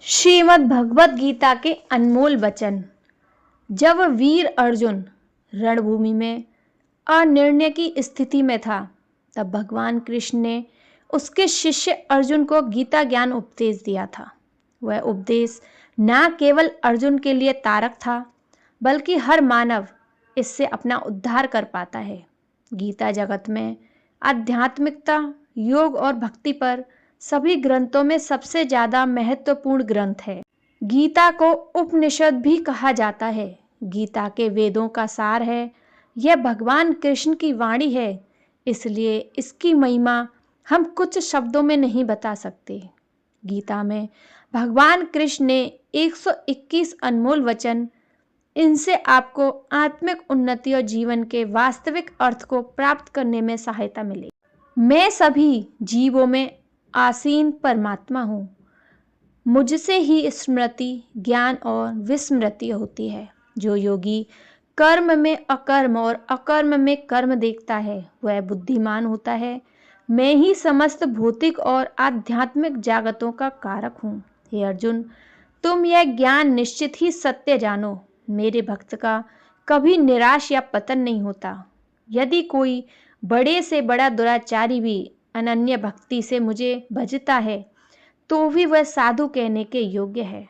श्रीमद् भगवत गीता के अनमोल वचन। जब वीर अर्जुन रणभूमि में अनिर्णय की स्थिति में था, तब भगवान कृष्ण ने उसके शिष्य अर्जुन को गीता ज्ञान उपदेश दिया था। वह उपदेश न केवल अर्जुन के लिए तारक था, बल्कि हर मानव इससे अपना उद्धार कर पाता है। गीता जगत में आध्यात्मिकता, योग और भक्ति पर सभी ग्रंथों में सबसे ज्यादा महत्वपूर्ण ग्रंथ है। गीता को उपनिषद भी कहा जाता है। गीता के वेदों का सार है। यह भगवान कृष्ण की वाणी है, इसलिए इसकी महिमा हम कुछ शब्दों में नहीं बता सकते। गीता में भगवान कृष्ण ने 121 अनमोल वचन, इनसे आपको आत्मिक उन्नति और जीवन के वास्तविक अर्थ को प्राप्त करने में सहायता मिलेगी। मैं सभी जीवों में आसीन परमात्मा हूँ। मुझसे ही स्मृति, ज्ञान और विस्मृति होती है। जो योगी कर्म में अकर्म और अकर्म में कर्म देखता है, वह बुद्धिमान होता है। मैं ही समस्त भौतिक और आध्यात्मिक जागतों का कारक हूँ। हे अर्जुन, तुम यह ज्ञान निश्चित ही सत्य जानो। मेरे भक्त का कभी निराश या पतन नहीं होता। यदि कोई बड़े से बड़ा दुराचारी भी अनन्य भक्ति से मुझे भजता है, तो भी वह साधु कहने के योग्य है।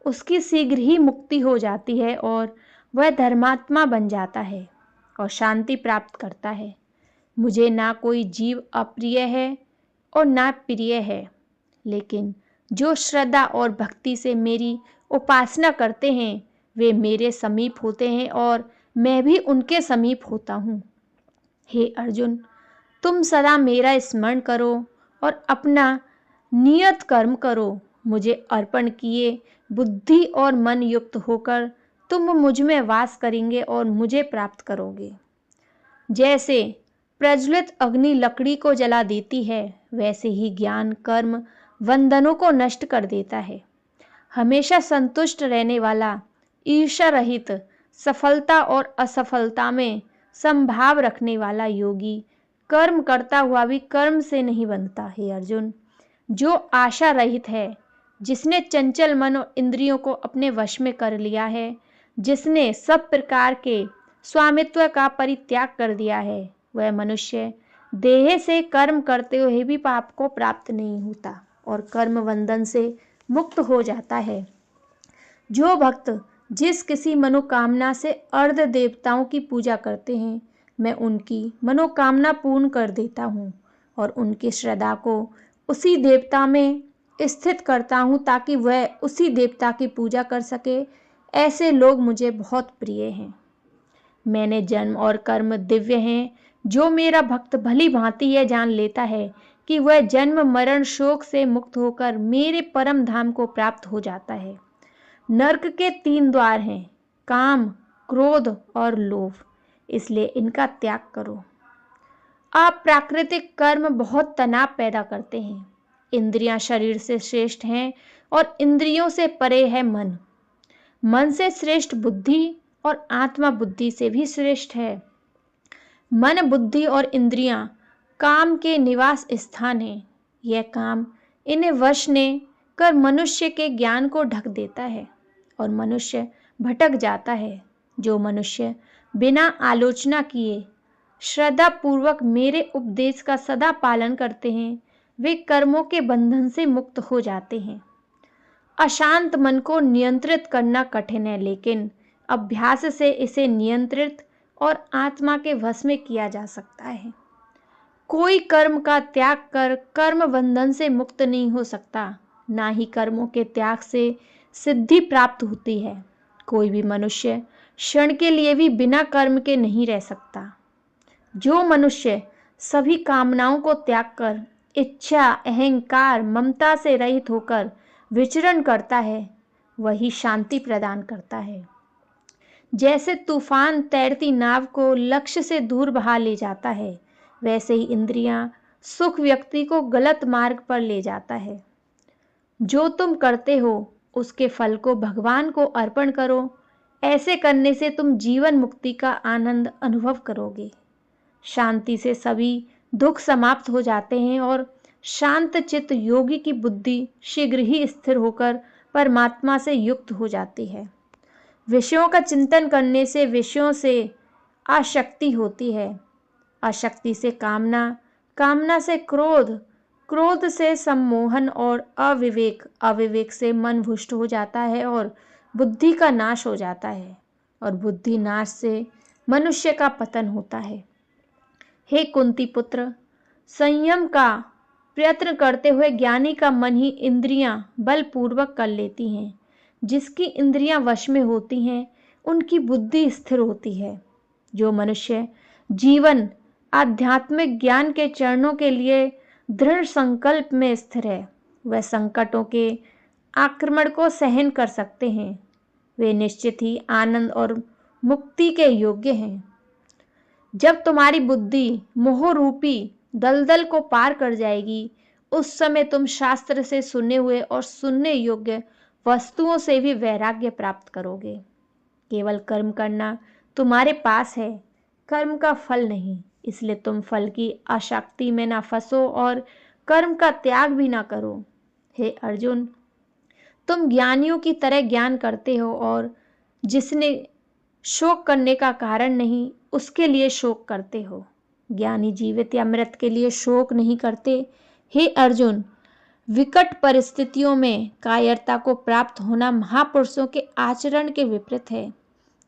उसकी शीघ्र ही मुक्ति हो जाती है और वह धर्मात्मा बन जाता है और शांति प्राप्त करता है। मुझे ना कोई जीव अप्रिय है और ना प्रिय है, लेकिन जो श्रद्धा और भक्ति से मेरी उपासना करते हैं, वे मेरे समीप होते हैं और मैं भी उनके समीप होता हूँ। हे अर्जुन, तुम सदा मेरा स्मरण करो और अपना नियत कर्म करो। मुझे अर्पण किए बुद्धि और मन युक्त होकर तुम मुझ में वास करेंगे और मुझे प्राप्त करोगे। जैसे प्रज्वलित अग्नि लकड़ी को जला देती है, वैसे ही ज्ञान कर्म बंधनों को नष्ट कर देता है। हमेशा संतुष्ट रहने वाला, ईर्ष्या रहित, सफलता और असफलता में संभाव रखने वाला योगी कर्म करता हुआ भी कर्म से नहीं बनता। हे अर्जुन, जो आशा रहित है, जिसने चंचल मन और इंद्रियों को अपने वश में कर लिया है, जिसने सब प्रकार के स्वामित्व का परित्याग कर दिया है, वह मनुष्य देह से कर्म करते हुए भी पाप को प्राप्त नहीं होता और कर्म बंधन से मुक्त हो जाता है। जो भक्त जिस किसी मनोकामना से अर्ध देवताओं की पूजा करते हैं, मैं उनकी मनोकामना पूर्ण कर देता हूँ और उनकी श्रद्धा को उसी देवता में स्थित करता हूँ, ताकि वह उसी देवता की पूजा कर सके। ऐसे लोग मुझे बहुत प्रिय हैं। मैंने जन्म और कर्म दिव्य हैं। जो मेरा भक्त भली भांति यह जान लेता है कि वह जन्म मरण शोक से मुक्त होकर मेरे परम धाम को प्राप्त हो जाता है। नरक के 3 द्वार हैं, काम, क्रोध और लोभ, इसलिए इनका त्याग करो। अप्राकृतिक कर्म बहुत तनाव पैदा करते हैं। इंद्रियां शरीर से श्रेष्ठ हैं और इंद्रियों से परे है मन। मन से श्रेष्ठ बुद्धि और आत्मा बुद्धि से भी श्रेष्ठ है। मन, बुद्धि और इंद्रियां काम के निवास स्थान हैं। यह काम इन्हें वश ने कर मनुष्य के ज्ञान को ढक देता है और मनुष्य भटक जाता है। जो मनुष्य बिना आलोचना किए श्रद्धा पूर्वक मेरे उपदेश का सदा पालन करते हैं, वे कर्मों के बंधन से मुक्त हो जाते हैं। अशांत मन को नियंत्रित करना कठिन है, लेकिन अभ्यास से इसे नियंत्रित और आत्मा के वश में किया जा सकता है। कोई कर्म का त्याग कर कर्म बंधन से मुक्त नहीं हो सकता, ना ही कर्मों के त्याग से सिद्धि प्राप्त होती है। कोई भी मनुष्य क्षण के लिए भी बिना कर्म के नहीं रह सकता। जो मनुष्य सभी कामनाओं को त्याग कर इच्छा, अहंकार, ममता से रहित होकर विचरण करता है, वही शांति प्रदान करता है। जैसे तूफान तैरती नाव को लक्ष्य से दूर बहा ले जाता है, वैसे ही इंद्रियां सुख व्यक्ति को गलत मार्ग पर ले जाता है। जो तुम करते हो, उसके फल को भगवान को अर्पण करो। ऐसे करने से तुम जीवन मुक्ति का आनंद अनुभव करोगे। शांति से सभी दुख समाप्त हो जाते हैं और शांत चित्त योगी की बुद्धि शीघ्र ही स्थिर होकर परमात्मा से युक्त हो जाती है। विषयों का चिंतन करने से विषयों से आसक्ति होती है, आसक्ति से कामना, कामना से क्रोध, क्रोध से सम्मोहन और अविवेक, अविवेक से मन भ्रष्ट हो जाता है और बुद्धि का नाश हो जाता है, और बुद्धि नाश से मनुष्य का पतन होता है। हे कुंती पुत्र, संयम का प्रयत्न करते हुए ज्ञानी का मन ही इंद्रियां बलपूर्वक कर लेती हैं। जिसकी इंद्रियां वश में होती हैं उनकी बुद्धि स्थिर होती है। जो मनुष्य जीवन आध्यात्मिक ज्ञान के चरणों के लिए दृढ़ संकल्प में स्थिर है, वह संकटों के आक्रमण को सहन कर सकते हैं। वे निश्चित ही आनंद और मुक्ति के योग्य हैं। जब तुम्हारी बुद्धि मोह रूपी दलदल को पार कर जाएगी, उस समय तुम शास्त्र से सुने हुए और सुनने योग्य वस्तुओं से भी वैराग्य प्राप्त करोगे। केवल कर्म करना तुम्हारे पास है, कर्म का फल नहीं। इसलिए तुम फल की आसक्ति में ना फंसो और कर्म का त्याग भी ना करो। हे अर्जुन, तुम ज्ञानियों की तरह ज्ञान करते हो और जिसने शोक करने का कारण नहीं उसके लिए शोक करते हो। ज्ञानी जीवित या मृत के लिए शोक नहीं करते। हे अर्जुन, विकट परिस्थितियों में कायरता को प्राप्त होना महापुरुषों के आचरण के विपरीत है।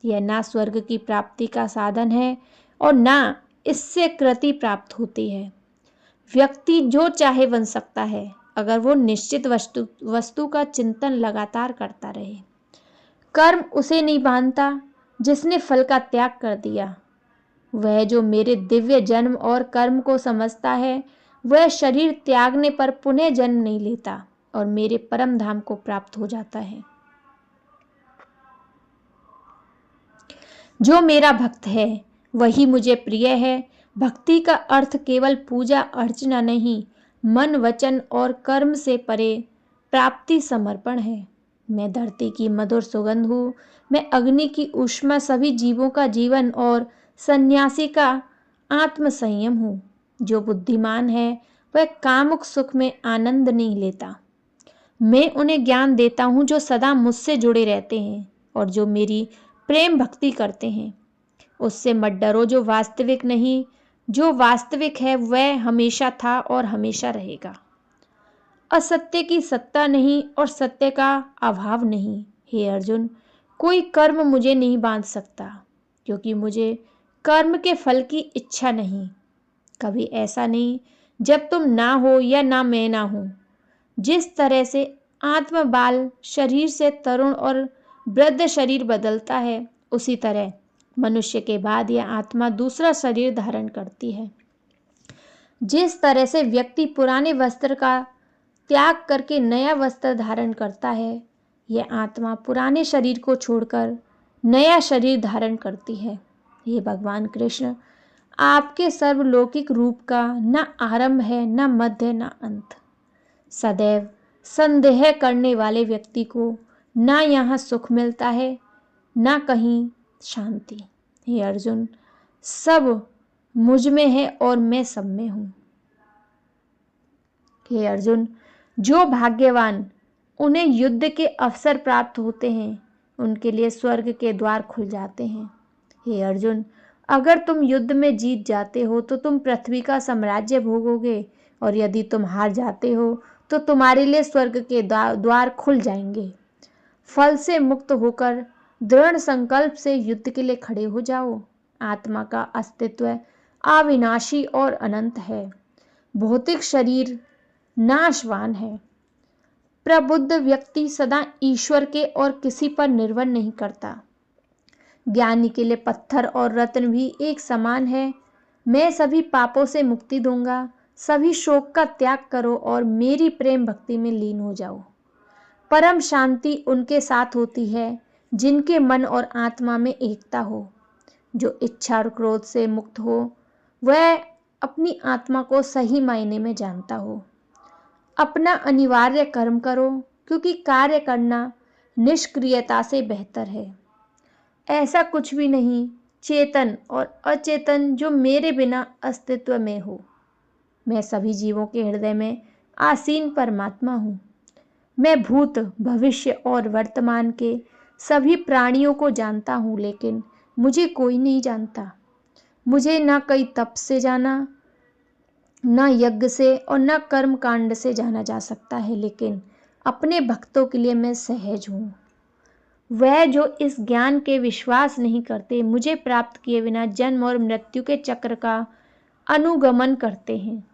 यह ना स्वर्ग की प्राप्ति का साधन है और ना इससे कृति प्राप्त होती है। व्यक्ति जो चाहे बन सकता है अगर वो निश्चित वस्तु का चिंतन लगातार करता रहे। कर्म उसे नहीं बांधता जिसने फल का त्याग कर दिया। वह जो मेरे दिव्य जन्म और कर्म को समझता है वह शरीर त्यागने पर पुनः जन्म नहीं लेता और मेरे परम धाम को प्राप्त हो जाता है। जो मेरा भक्त है वही मुझे प्रिय है। भक्ति का अर्थ केवल पूजा अर्चना नहीं, मन वचन और कर्म से परे प्राप्ति समर्पण है। मैं धरती की मधुर सुगंध हूँ, मैं अग्नि की ऊष्मा, सभी जीवों का जीवन और सन्यासी का आत्म संयम हूँ। जो बुद्धिमान है वह कामुक सुख में आनंद नहीं लेता। मैं उन्हें ज्ञान देता हूँ जो सदा मुझसे जुड़े रहते हैं और जो मेरी प्रेम भक्ति करते हैं। उससे मत डरो जो वास्तविक नहीं, जो वास्तविक है वह हमेशा था और हमेशा रहेगा। असत्य की सत्ता नहीं और सत्य का अभाव नहीं। हे अर्जुन, कोई कर्म मुझे नहीं बांध सकता क्योंकि मुझे कर्म के फल की इच्छा नहीं। कभी ऐसा नहीं जब तुम ना हो या ना मैं ना हूं। जिस तरह से आत्मा बाल शरीर से तरुण और वृद्ध शरीर बदलता है, उसी तरह मनुष्य के बाद यह आत्मा दूसरा शरीर धारण करती है। जिस तरह से व्यक्ति पुराने वस्त्र का त्याग करके नया वस्त्र धारण करता है, यह आत्मा पुराने शरीर को छोड़कर नया शरीर धारण करती है। ये भगवान कृष्ण, आपके सर्वलौकिक रूप का न आरंभ है, न मध्य, न अंत। सदैव संदेह करने वाले व्यक्ति को ना यहाँ सुख मिलता है ना कहीं शांति। हे अर्जुन, सब मुझ में है और मैं सब में हूँ। हे अर्जुन, जो भाग्यवान उन्हें युद्ध के अवसर प्राप्त होते हैं उनके लिए स्वर्ग के द्वार खुल जाते हैं। हे अर्जुन, अगर तुम युद्ध में जीत जाते हो तो तुम पृथ्वी का साम्राज्य भोगोगे और यदि तुम हार जाते हो तो तुम्हारे लिए स्वर्ग के द्वार खुल जाएंगे। फल से मुक्त होकर दृढ़ संकल्प से युद्ध के लिए खड़े हो जाओ। आत्मा का अस्तित्व अविनाशी और अनंत है। भौतिक शरीर नाशवान है। प्रबुद्ध व्यक्ति सदा ईश्वर के और किसी पर निर्भर नहीं करता। ज्ञानी के लिए पत्थर और रत्न भी एक समान है। मैं सभी पापों से मुक्ति दूंगा। सभी शोक का त्याग करो और मेरी प्रेम भक्ति में लीन हो जाओ। परम शांति उनके साथ होती है जिनके मन और आत्मा में एकता हो। जो इच्छा और क्रोध से मुक्त हो वह अपनी आत्मा को सही मायने में जानता हो। अपना अनिवार्य कर्म करो क्योंकि कार्य करना निष्क्रियता से बेहतर है। ऐसा कुछ भी नहीं चेतन और अचेतन जो मेरे बिना अस्तित्व में हो। मैं सभी जीवों के हृदय में आसीन परमात्मा हूँ। मैं भूत, भविष्य और वर्तमान के सभी प्राणियों को जानता हूँ, लेकिन मुझे कोई नहीं जानता। मुझे न कई तप से जाना, न यज्ञ से और न कर्म कांड से जाना जा सकता है, लेकिन अपने भक्तों के लिए मैं सहज हूँ। वह जो इस ज्ञान के विश्वास नहीं करते, मुझे प्राप्त किए बिना जन्म और मृत्यु के चक्र का अनुगमन करते हैं।